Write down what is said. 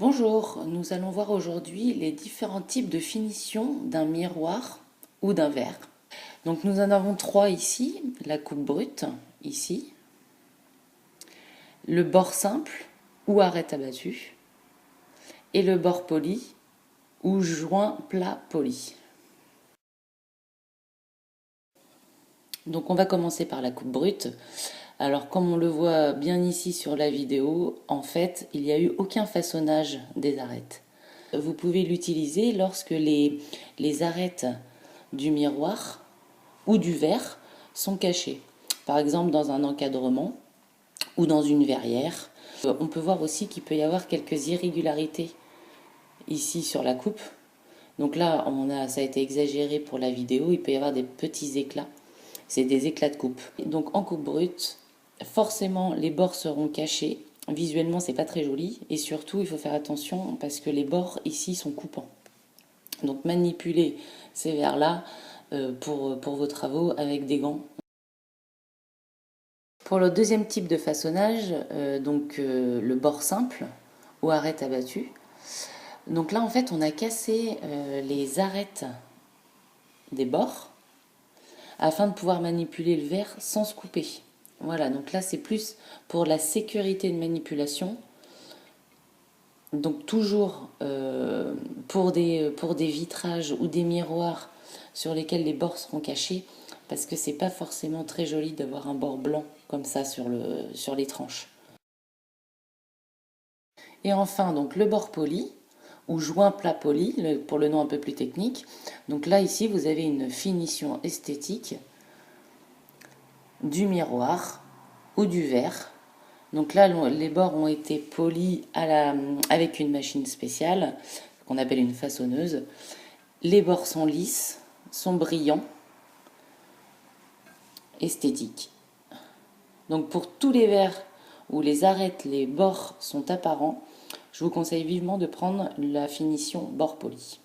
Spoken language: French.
Bonjour, nous allons voir aujourd'hui les différents types de finition d'un miroir ou d'un verre. Donc nous en avons trois ici, la coupe brute, ici, le bord simple ou arête abattue, et le bord poli ou joint plat poli. Donc on va commencer par la coupe brute. Alors comme on le voit bien ici sur la vidéo, en fait il n'y a eu aucun façonnage des arêtes. Vous pouvez l'utiliser lorsque les arêtes du miroir ou du verre sont cachées. Par exemple dans un encadrement ou dans une verrière. On peut voir aussi qu'il peut y avoir quelques irrégularités ici sur la coupe. Donc là, ça a été exagéré pour la vidéo, il peut y avoir des petits éclats. C'est des éclats de coupe. Donc en coupe brute, forcément les bords seront cachés. Visuellement, c'est pas très joli. Et surtout, il faut faire attention parce que les bords ici sont coupants. Donc manipulez ces verres-là pour vos travaux avec des gants. Pour le deuxième type de façonnage, le bord simple ou arête abattue. Donc là, en fait, on a cassé les arêtes des bords afin de pouvoir manipuler le verre sans se couper. Voilà, donc là, c'est plus pour la sécurité de manipulation. Donc toujours pour des vitrages ou des miroirs sur lesquels les bords seront cachés, parce que c'est pas forcément très joli d'avoir un bord blanc comme ça sur les tranches. Et enfin, donc le bord poli, ou joint plat poli, pour le nom un peu plus technique. Donc là, ici, vous avez une finition esthétique du miroir ou du verre. Donc là, les bords ont été polis avec une machine spéciale, qu'on appelle une façonneuse. Les bords sont lisses, sont brillants, esthétiques. Donc pour tous les verres où les arêtes, les bords sont apparents, je vous conseille vivement de prendre la finition bord poli.